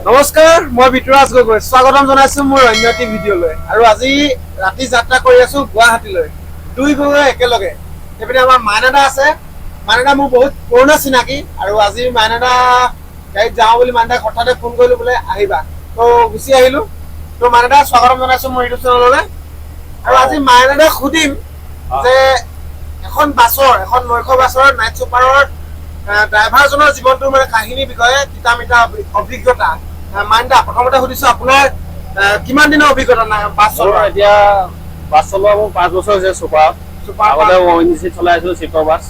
নমস্কাৰ, মই বিতুৰাজ গগৈ স্বাগতম জনাইছো মোৰ অন্য এটি ভিডিঅ'লৈ। আৰু আজি ৰাতি যাত্ৰা কৰি আছো গুৱাহাটীলৈ, দুই গগৈ একেলগে। এইপিনে আমাৰ মাইনাদা আছে। মাইনাদা মোৰ বহুত পুৰণা চিনাকি, আৰু আজি মাইনাদা গাড়ীত যাওঁ বুলি মাইনাদাক হঠাতে ফোন কৰিলো বোলে আহিবা, তো গুচি আহিলো। তো মাইনাদা স্বাগতম জনাইছো মোৰ ইউটিউব চেনেললৈ। আৰু আজি মাইনাদাক সুধিম যে এখন নৈশ বাছৰ নাইট ছুপাৰৰ ড্ৰাইভাৰজনৰ জীৱনটোৰ মানে কাহিনীৰ বিষয়ে তিতা মিঠা অভিজ্ঞতা। মাইনাদা, প্ৰথমতে সুধিছো আপোনাৰ কিমান দিনৰ অভিজ্ঞতা নাই বাছ চলোৱা? এতিয়া বাছ চলোৱা মোৰ 5 বছৰ হৈছে। ছুপাৰত আগতে ONGC চলাইছো চিটৰ বাছ,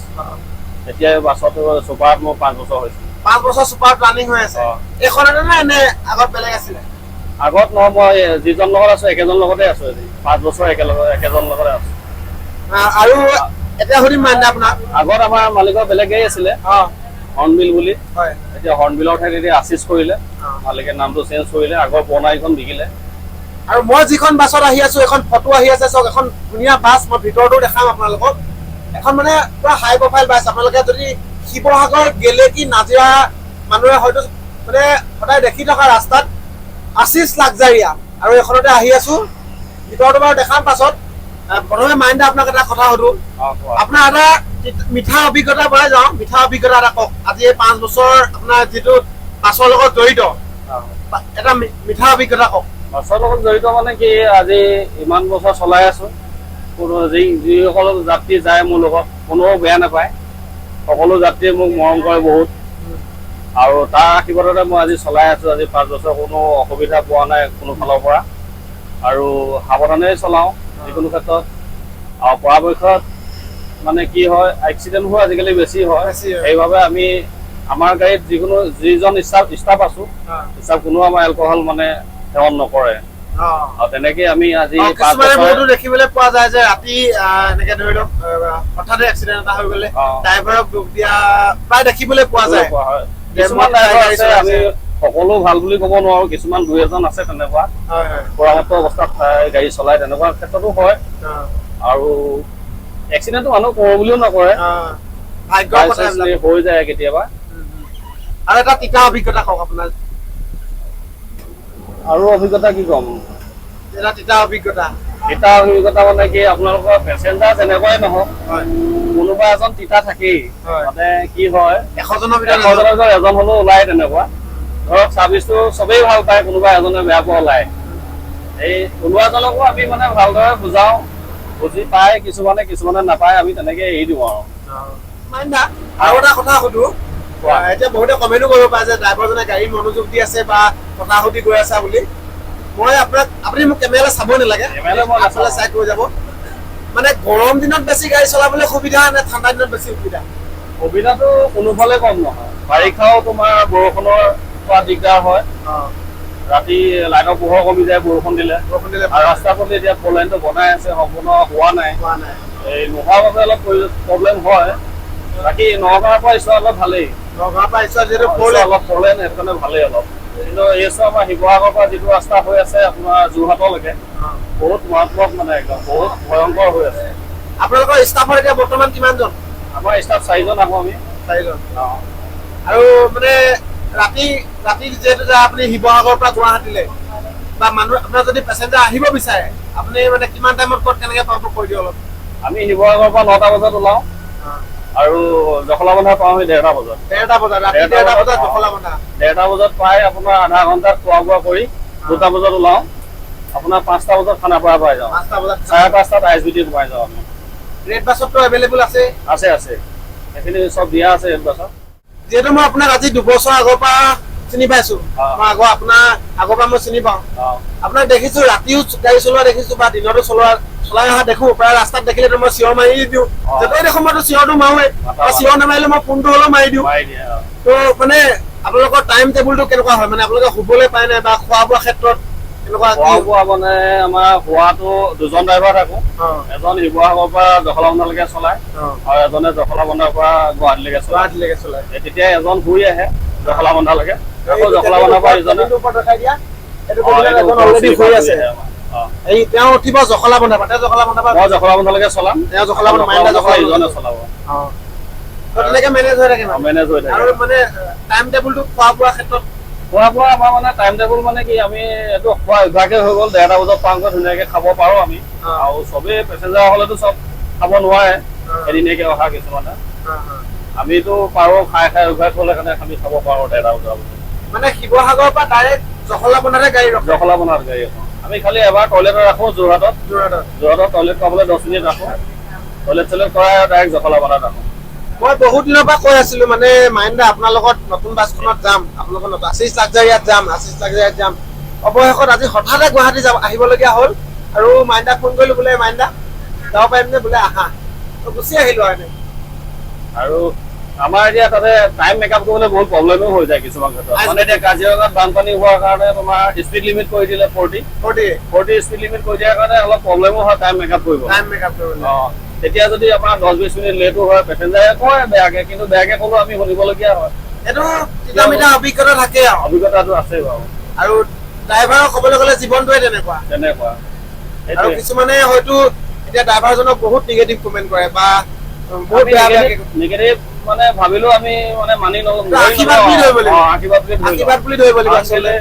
এতিয়া বাছত ছুপাৰত মোৰ 5 বছৰ হৈছে। 5 বছৰ ছুপাৰত ৰানিং হৈ আছে। এইখনতে নে এনে আগত বেলেগ আছিলে? আগত নহয়, মই যিজন লগত আছো একেজন লগতে আছো। 5 বছৰ একেজন লগতে আছো। আৰু এতিয়া সুধিম মাইনাদা আপোনাক, আগত আমাৰ মালিকৰ বেলেগ গাড়ী আছিলে হৰ্ণবিল বুলি, এতিয়া হৰ্ণবিলৰ ঠাইত এতিয়া আছিচ কৰিলে, মালিকে নামটো চেঞ্জ কৰিলে, আগৰ পুৰণা এইখন বিকিলে। আৰু মই যিখন বাছত আহি আছো এখন ফটো আহি আছে, চাওক এখন ধুনীয়া বাছ, মই ভিতৰতো দেখাম আপোনালোকক। এখন মানে পুৰা হাই প্ৰফাইল বাছ। আপোনালোকে যদি শিৱসাগৰ গেলেকী নাজিৰা মানুহে হয়তো মানে সদায় দেখি থকা ৰাস্তাত আছিচ লাক্সাৰিয়া, আৰু এখনতে আহি আছো। ভিতৰতো বাৰু দেখাম পাছত। প্ৰথমে মাইনাদা আপোনাক এটা কথা সুধো, আপোনাৰ এটা মিঠা অভিজ্ঞতা পৰাই যাওঁ। মিঠা অভিজ্ঞতা এটা কওক। আজি এই 5 বছৰ আপোনাৰ যিটো বাছৰ লগত জড়িত, এটা মিঠা অভিজ্ঞতা কওক। বাছৰ লগত জড়িত মানে কি, আজি ইমান বছৰ চলাই আছো। কোনো যিসকল যাত্ৰী যায় মোৰ লগত কোনো বেয়া নাপায়। সকলো যাত্ৰীয়ে মোক মৰম কৰে বহুত, আৰু তাৰ আশীৰ্বাদতে মই আজি চলাই আছো। আজি 5 বছৰ কোনো অসুবিধা পোৱা নাই কোনো ফালৰ পৰা, আৰু সাৱধানে চলাওঁ যিকোনো ক্ষেত্ৰত। আৰু পৰাপক্ষত মানে কি হয়, এক্সিডেণ্ট হোৱা আজিকালি বেছি হয়। সেইবাবে আমি আমাৰ গাড়ীত যিজন ষ্টাফ আছো, ষ্টাফ কোনো আমাৰ এলকহল মানে সেৱন নকৰে। আৰু তেনেকে আমি আজি 5 বছৰ দেখিবলৈ পোৱা যায় যে ৰাতি এনেকে ধৰি লওক হঠাতে এক্সিডেণ্ট এটা হৈ গ'লে ড্ৰাইভাৰক দুখ দিয়া প্ৰায় দেখিবলৈ পোৱা যায়। কিছুমান ড্ৰাইভাৰ আছে, আমি সকলো ভাল বুলি ক'ব নোৱাৰো, কিছুমান 2-এজন আছে তেনেকুৱা পৰামৰ্শ অৱস্থাত গাড়ী চলাই, তেনেকুৱা ক্ষেত্ৰতো হয়। আৰু এক্সিডেণ্টটো মানুহ কৰো বুলিও নকৰে, হৈ যায় কেতিয়াবা। আৰু এটা তিতা অভিজ্ঞতা কওক আপোনাৰ। আৰু অভিজ্ঞতা কি ক'ম? এটা তিতা অভিজ্ঞতা মানে কি, আপোনালোকৰ পেচেঞ্জাৰ যেনেকুৱাই নহওক কোনোবা এজন তিতা থাকেই। মানে কি হয়, 100জনৰ ভিতৰত এজন হলেও ওলাই। তেনেকুৱা ধৰক চাৰ্ভিচটো চবেই ভাল পায়, কোনোবা এজনে বেয়া পোৱা ওলাই। এই কোনোবাজনকো আমি মানে ভালদৰে বুজাও, বুজি পায় কিছুমানে নাপায়, আমি তেনেকে এৰি দিওঁ আৰু। মাইনাদা, আৰু এটা কথা সুধো। এতিয়া বহুতে কমেণ্টো কৰিব পাৰে যে ড্ৰাইভাৰজনে গাড়ী মনোযোগ দি আছে বা কথা সুধি গৈ আছে বুলি। মই আপুনি মোক কেমেৰালৈ চাব নালাগে, চাই কৈ যাব। মানে গৰম দিনত বেছি গাড়ী চলাবলৈ সুবিধা নে ঠাণ্ডা দিনত বেছি সুবিধা? সুবিধাটো কোনোফালে কম নহয়। বাৰিষাও তোমাৰ বৰষুণৰ পৰা দিগদাৰ হয়, ৰাতি লাইনৰ পোহৰ কমি যায় বৰষুণ দিলে। আৰু ৰাস্তা পদূলি এতিয়া পলেনটো বনাই আছে, সম্পূৰ্ণ হোৱা নাই। এই নোহোৱাৰ বাবে অলপ প্ৰব্লেম হয়। বাকী নগাঁৱৰ পৰা ইচ্ছা অলপ ভালেই, নগাঁৱৰ পৰা ইচ্ছা যিহেতু অলপ পলেন, সেইকাৰণে ভালেই অলপ। কিন্তু এইটো আমাৰ শিৱসাগৰৰ পৰা যিটো ৰাস্তা হৈ আছে আপোনাৰ যোৰহাটলৈকে, বহুত মাৰাত্মক, মানে একদম বহুত ভয়ংকৰ হৈ আছে। আপোনালোকৰ ষ্টাফৰ এতিয়া বৰ্তমান কিমানজন? আমাৰ ষ্টাফ 4জন আহোঁ আমি। 4জন। আৰু মানে ৰাতি যিহেতু যায় আপুনি শিৱসাগৰৰ পৰা গুৱাহাটীলৈ, বা মানুহ আপোনাৰ যদি পেচেঞ্জাৰ আহিব বিচাৰে, আপুনি মানে কিমান টাইমত ক'ত কেনেকে পাব কৈ দিয়ক অলপ। আমি শিৱসাগৰৰ পৰা 9টা বজাত ওলাওঁ, আৰু জখলাবন্ধা পাওঁহি 1:30 বজাত। 1:30 বজাত, ৰাতি 1:30 বজাত জখলাবন্ধা। 1:30 বজাত পাই আপোনাৰ আধা ঘণ্টাত খোৱা বোৱা কৰি 2টা বজাত ওলাওঁ। আপোনাৰ 5টা বজাত খানাপাৰা পাই যাওঁ। 5টা বজাত, 5:30টাত ISBT পাই যাওঁ আমি। ৰেড বাছতো এভেইলেবল আছে? আছে। সেইখিনি চব দিয়া আছে ৰেড বাছত। যিহেতু মই আপোনাক আজি 2 বছৰ আগৰ পৰা চিনি পাইছো, মই আপোনাৰ আগৰ পৰা মই চিনি পাওঁ। আপোনাক দেখিছো ৰাতিও গাড়ী চলোৱা দেখিছো, বা দিনতো চলাই অহা দেখো। প্ৰায় ৰাস্তাত দেখিলেতো মই চিঞৰ মাৰি দিওঁ, য'তেই দেখো মইতো চিঞৰটো মাৰোৱেই, চিঞৰ নামাৰিলে মই ফোনটো হ'লেও মাৰি দিওঁ। তো মানে আপোনালোকৰ টাইম টেবুলটো কেনেকুৱা হয়? মানে আপোনালোকে শুবলৈ পায় নাই, বা খোৱা বোৱা ক্ষেত্ৰত খোৱা বোৱা? মানে আমাৰ খোৱাটো 2জন ড্ৰাইভাৰ থাকো, এজন শিৱসাগৰৰ পৰা জখলাবন্ধালৈকে চলায়, আৰু এজনে জখলাবন্ধাৰ পৰা গুৱাহাটীলৈকে চলায়। তেতিয়া এজন ঘূৰি আহে জখলাবন্ধালৈকে, আকৌ জখলাবন্ধাৰ পৰা ইজনে তেওঁ উঠিব জখলাবন্ধা পৰা, মই জখলাবন্ধালৈকে চলাম, তেওঁ জখলাবন্ধা ইজনে চলাব। তেনেকে মেনেজ হৈ থাকে। মেনেজ হৈ থাকে। আৰু মানে টাইম টেবুলটো খোৱা বোৱাৰ ক্ষেত্ৰত খোৱা বোৱা আমাৰ মানে টাইম টেবুল মানে কি আমি এইটো খোৱা অভ্যাসে হৈ গ'ল 1:30 বজাত পাওঁগৈ ধুনীয়াকে খাব পাৰোঁ আমি আৰু চবেই পেচেঞ্জাৰ হ'লেতো চব খাব নোৱাৰে এদিনীয়াকে অহা কিছুমানে আমিতো পাৰোঁ খাই অভ্যাস হ'লে কাৰণে আমি খাব পাৰোঁ 1:30 বজাত মানে শিৱসাগৰৰ পৰা ডাইৰেক্ট জখলাবন্ধাতে গাড়ী ৰখে জখলাবন্ধাত গাড়ী এখন আমি খালি এবাৰ টয়লেটত ৰাখোঁ যোৰহাটত টয়লেট পাবলৈ 10 মিনিট ৰাখোঁ টয়লেট চয়লেট কৰাই ডাইৰেক্ট জখলাবন্ধাত ৰাখোঁ মই বহুত দিনৰ পৰা কৈ আছিলো মানে মাইণ্ডা আপোনাৰ লগত নতুন বাছখনত যাম আপোনালোকৰ নতুন আশিস লাক্সাৰিয়াত যাম অৱশেষত আজি হঠাতে গুৱাহাটী আহিবলগীয়া হ'ল আৰু মাইণ্ডা ফোন কৰিলো বোলে মাইণ্ডা যাব পাৰিম নে বোলে আহা গুচি আহিলো আৰু আমাৰ এতিয়া তাতে টাইম মেকআপ কৰিবলৈ বহুত প্ৰব্লেমো হৈ যায় কিছুমান ক্ষেত্ৰত মানে এতিয়া কাজিৰঙাত বানপানী হোৱাৰ কাৰণে তোমাৰ স্পীড লিমিট কৰি দিলে 40 স্পীড লিমিট কৰি দিয়াৰ কাৰণে অলপ প্ৰব্লেমো হয় টাইম মেকআপ কৰিব তেতিয়া যদি আমাৰ 10-20 মিনিট লেটো হয় পেচেঞ্জাৰে কয় বেয়াকে কিন্তু বেয়াকে ক'লেও আমি শুনিবলগীয়া হয় এইটো তিতামিতা অভিজ্ঞতা থাকে অভিজ্ঞতাটো আছে বাৰু আৰু ড্ৰাইভাৰক ক'বলৈ গ'লে জীৱনটোৱে তেনেকুৱা আৰু কিছুমানে হয়তো এতিয়া ড্ৰাইভাৰজনক বহুত নিগেটিভ কমেণ্ট কৰে বা বহুত বেয়া নিগেটিভ মানে ভাবিলো আমি মানে মানি নলওঁ আশীৰ্বাদ বুলি ধৰিব লাগিব আচলতে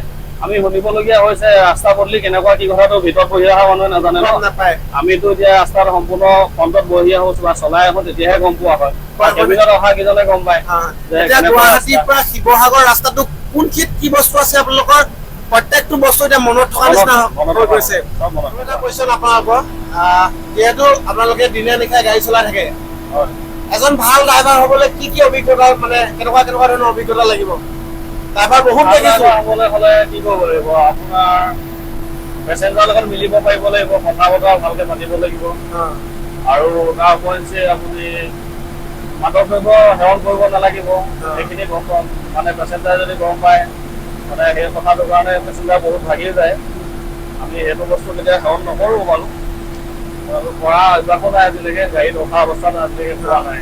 আমি শুনিবলগীয়া হৈছে ৰাস্তা পদূলি কেনেকুৱা কি কথাটো ভিতৰত বহি অহা মানুহে নাজানে নাপায় আমিতো এতিয়া ৰাস্তাত সম্পূৰ্ণ ফ্ৰণ্টত বহি আহো বা চলাই আহো তেতিয়াহে গম পোৱা হয় কেবিনত অহা কেইজনে গম পায় গুৱাহাটীৰ পৰা শিৱসাগৰ ৰাস্তাটো কোনখিনিত কি বস্তু আছে আপোনালোকৰ প্ৰত্যেকটো বস্তু এতিয়া মনত থকা নিচিনা হৈ গৈছে এটা কুৱেশ্যন আপোনালোকৰ যিহেতু আপোনালোকে দিনে নিশাই গাড়ী চলাই থাকে এজন ভাল ড্ৰাইভাৰ হ'বলৈ কি কি অভিজ্ঞতা মানে কেনেকুৱা ধৰণৰ অভিজ্ঞতা লাগিব ড্ৰাইভাৰ বহুত দেখিছো হ'বলৈ হ'লে কি কৰিব লাগিব আপোনাৰ পেচেঞ্জাৰৰ লগত মিলিব পাৰিব লাগিব কথা বতৰা ভালকে পাতিব লাগিব আৰু তাৰ উপৰিঞ্চি আপুনি মাদক দ্ৰব্য সেৱন কৰিব নালাগিব সেইখিনি গম পাম মানে পেচেঞ্জাৰে যদি গম পায় মানে সেই কথাটোৰ কাৰণে পেচেঞ্জাৰ বহুত ভাগি যায় আমি সেইটো বস্তু কেতিয়া সেৱন নকৰোঁ বাৰু আৰু কৰা অভ্যাসো নাই আজিলৈকে গাড়ীত ৰখা অৱস্থাত আজিলৈকে পোৱা নাই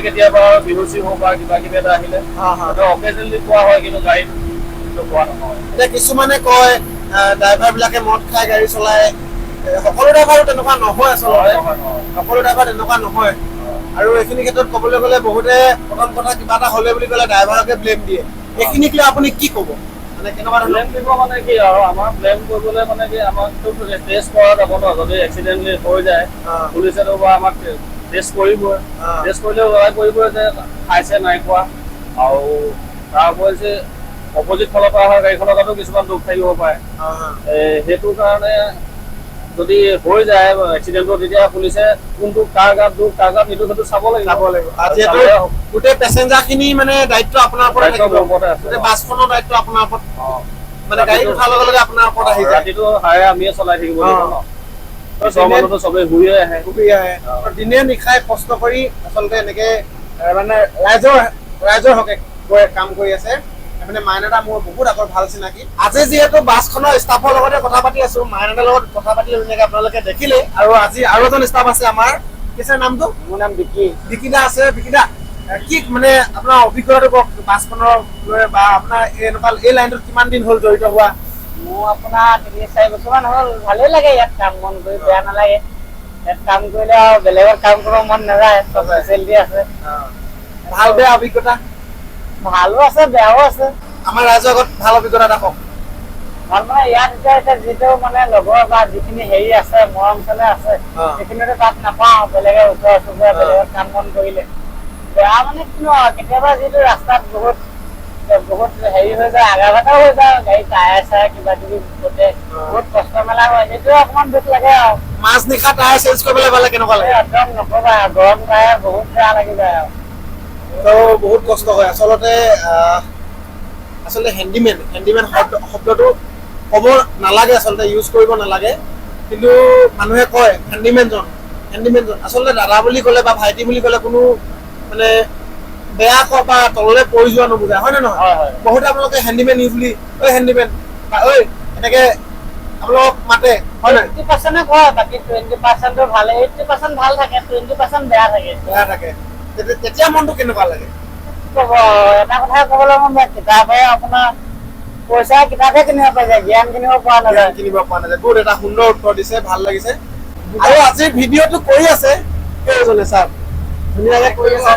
কেতিয়াবা বিহুচি হওক বা কিবা কিবি এটা আহিলে অকেজনেলি পোৱা হয় কিন্তু গাড়ীত পোৱা নহয় এতিয়া কিছুমানে কয় ড্ৰাইভাৰ বিলাকে মদ খাই গাড়ী চলাই সকলো ড্ৰাইভাৰো তেনেকুৱা নহয় আচলতে সকলো ড্ৰাইভাৰ তেনেকুৱা নহয় আৰু এইখিনি ক্ষেত্ৰত ক'বলৈ গ'লে বহুতে প্ৰথম কথা কিবা এটা হ'লে বুলি ক'লে ড্ৰাইভাৰকে ব্লেম দিয়ে এইখিনিক লৈ আপুনি কি ক'ব মানে কেনেকুৱা ব্লেম দিব মানে কি আৰু আমাৰ ব্লেম কৰিবলৈ মানে কি আমাকতো টেষ্ট কৰা যাব ন যদি এক্সিডেণ্টলি হৈ যায় পুলিচেতো বা আমাক টেষ্ট কৰিবই টেষ্ট কৰিলেও লৰাই কৰিবই যে খাইছে নাই খোৱা আৰু তাৰ উপৰিঞ্চি অপজিট ফালৰ পৰা অহা গাড়ীখনতো কিছুমান দুখ থাকিব পাৰে সেইটো কাৰণে যদি হৈ যায় এক্সিডেণ্টত তেতিয়া পুলিচে কোনটো কাৰ গাত দুখ কাৰ গাত নিদোষ সেইটো চাব লাগিব যিহেতু গোটেই পেচেঞ্জাৰখিনি মানে দায়িত্ব আপোনাৰ ওপৰত থাকিব গোটেই বাছখনৰ দায়িত্ব আপোনাৰ ওপৰত মানে গাড়ী উঠাৰ লগে লগে আপোনাৰ ওপৰত আহি যায় ৰাতিটো হাৰে আমিয়ে চলাই থাকিব লাগিব ন মানুহটো চবেই ঘূৰি আহে দিনে নিশাই কষ্ট কৰি আচলতে এনেকে মানে ৰাইজৰ হকে কাম কৰি আছে মানে মাইনাদা মোৰ বহুত আগৰ ভাল চিনাকি আজি যিহেতু বাছখনৰ ষ্টাফৰ লগতে কথা পাতি আছো মাইনাদাৰ লগত কথা পাতি ধুনীয়াকে আপোনালোকে দেখিলে আৰু আজি আৰু এজন ষ্টাফ আছে আমাৰ কি আছে নামটো মোৰ নাম বিকিদা আছে বিকিদা কি মানে আপোনাৰ অভিজ্ঞতাটো কওক বাছখনৰ লৈ বা আপোনাৰ এনেকুৱা এই লাইনটোত কিমান দিন হ'ল জড়িত হোৱা মোৰ আপোনাৰ 3-4 বছৰমান হ'ল ভালেই লাগে ইয়াত কাম বন কৰি বেয়া নালাগে ইয়াত কাম কৰিলে আৰু বেলেগত কাম কৰিব মন নাযায় চব ফেচিলিটি আছে ভাল বেয়া অভিজ্ঞতা ভালো আছে বেয়াও আছে আমাৰ ৰাইজৰ আগত ভাল অভিজ্ঞতা এটা কওক ভাল মানে ইয়াত এতিয়া যিটো মানে লগৰ বা যিখিনি হেৰি আছে মৰম চেনেহ আছে সেইখিনিতো তাত নাপাওঁ বেলেগে ওচৰ চুবুৰীয়া বেলেগত কাম বন কৰিলে বেয়া মানে কিনো কেতিয়াবা যিটো ৰাস্তাত বহুত হেৰি হৈ যায় আঘাটাও হৈ যায় গাড়ী টায়াৰ চায়াৰ কিবা কিবি গোটেই বহুত কষ্ট মেলা হয় সেইটোৱে অকণমান দুখ লাগে আৰু মাছ নিশা টায়াৰ চেঞ্জ কৰিবলৈ পালে কেনেকুৱা লাগে একদম নকবা গৰম টায়াৰ বহুত বেয়া লাগি যায় আৰু তো বহুত কষ্ট হয় আচলতে হেণ্ডিমেন শব্দটো ক'ব নালাগে আচলতে ইউজ কৰিব নালাগে কিন্তু মানুহে কয় হেণ্ডিমেনজন আচলতে দাদা বুলি ক'লে বা ভাইটি বুলি ক'লে কোনো মানে বেয়া কোৱা বা তললৈ পৰি যোৱা নুবুজায় হয় নে নহয় বহুতে আপোনালোকে হেণ্ডিমেন ইউজ বুলি ঐ হেণ্ডিমেন বা ঐ এনেকে আপোনালোকক মাতে হয় নাই 80% কয় বাকী 20% ভালে 80% ভাল থাকে 20% বেয়া থাকে তেতিয়া মনটো কেনেকুৱা লাগে এটা কথা ক'বলৈ মন যায় কিতাপে আপোনাৰ পইচা কিতাপে কিনিব পাই যায় জ্ঞান কিনিব পৰা নাযায় বহুত এটা সুন্দৰ উত্তৰ দিছে ভাল লাগিছে আৰু আজি ভিডিঅ'টো কৰি আছে কেইজনে ছাৰ ধুনীয়াকে কৰি আছে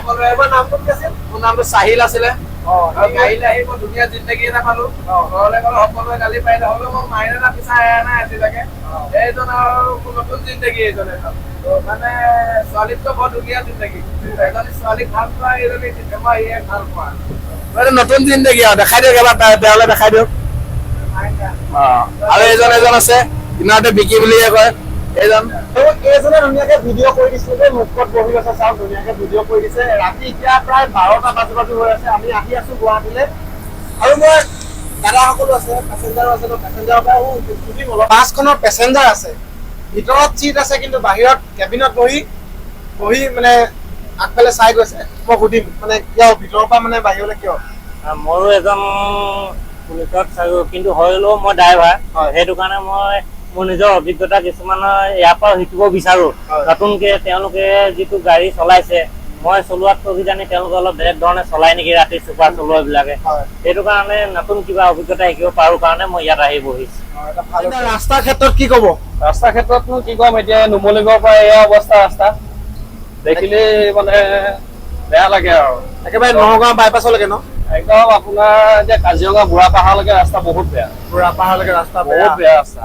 নামটো কি আছিল মোৰ নামটো চাহিল আছিলে আৰু গাড়ীলৈ আহি মই ধুনীয়া জিন্দগী এটা পালো ঘৰলৈ গ'লে সকলোৱে গালি পাৰিলে হ'লেও মই মাইন এটা পিছা এৰা নাই আজিলৈকে এইজন আৰু মোৰ নতুন জিন্দগী এইজন এখন মানে ছোৱালীতকৈ বৰ ধুনীয়া জিন্দগী এজনী ছোৱালীক ভাল পোৱা এইজনী মই ইয়াক ভাল পোৱা এইটো নতুন জিন্দগী আৰু দেখাই দিয়ক এবাৰ তেওঁলৈ দেখাই দিয়ক আৰু এজন আছে ইনাৰতে বিকি বুলিয়ে কয় এইজন এইজনে ধুনীয়াকে ভিডিঅ' কৰি দিছিলে যে মুখত বহি আছে চাওক ধুনীয়াকে ভিডিঅ' কৰি দিছে ৰাতি এতিয়া প্ৰায় 12টা বাজি হৈ আছে আমি আহি আছো গুৱাহাটীলৈ আৰু মই দাদাসকলো আছে পেচেঞ্জাৰো আছে পেচেঞ্জাৰৰ পৰা সুধিম অলপ বাছখনৰ পেচেঞ্জাৰ আছে ভিতৰত চিট আছে কিন্তু বাহিৰত কেবিনত বহি মানে আগফালে চাই গৈছে মই সুধিম মানে কিয় ভিতৰৰ পৰা মানে বাহিৰলৈ কিয় মোৰো এজন পুলিচত কিন্তু হ'লেও মই ড্ৰাইভাৰ সেইটো কাৰণে মই মোৰ নিজৰ অভিজ্ঞতা কিছুমানৰ ইয়াৰ পৰা শিকিব বিচাৰো নতুনকে তেওঁলোকে যিটো গাড়ী চলাইছে মই চলোৱাতকৈ কিজানি তেওঁলোকে অলপ বেলেগ ধৰণে চলাই নেকি ৰাতি চুপাৰ চলোৱা বিলাকে সেইটো কাৰণে নতুন কিবা অভিজ্ঞতা শিকিব পাৰো কাৰণে মই ইয়াত আহি বহিছো ৰাস্তাৰ ক্ষেত্ৰত কি ক'ব ৰাস্তাৰ ক্ষেত্ৰতনো কি ক'ম এতিয়া নুমলীগড়ৰ পৰা এয়া অৱস্থা ৰাস্তা দেখিলে মানে বেয়া লাগে আৰু একেবাৰে নগাঁও বাইপাছলৈকে ন একদম আপোনাৰ এতিয়া কাজিৰঙা বুঢ়াপাহাৰলৈকে ৰাস্তা বহুত বেয়া বুঢ়াপাহাৰলৈকে ৰাস্তা বহুত বেয়া ৰাস্তা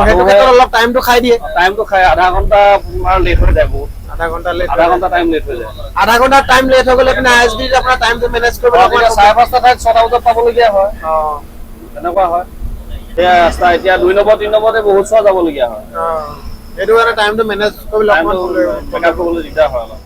সেইটো ক্ষেত্ৰত অলপ টাইমটো খাই দিয়ে টাইমটো খাই আধা ঘণ্টা তোমাৰ লেট হৈ যায় বহুত আধা ঘণ্টা টাইম লেট হৈ যায় আধা ঘণ্টা টাইম লেট হৈ গ'লে পিনে ISB আপোনাৰ টাইমটো মেনেজ কৰিব এতিয়া 5:30 ঠাইত 6টা বজাত পাবলগীয়া হয় তেনেকুৱা হয় সেয়া ৰাস্তা এতিয়া 2 নম্বৰ 3 নম্বৰতে বহুত চোৱা যাবলগীয়া হয় সেইটো কাৰণে টাইমটো মেনেজ কৰিবলৈ অকণমান মেকআপ কৰিবলৈ দিগদাৰ হয় অলপ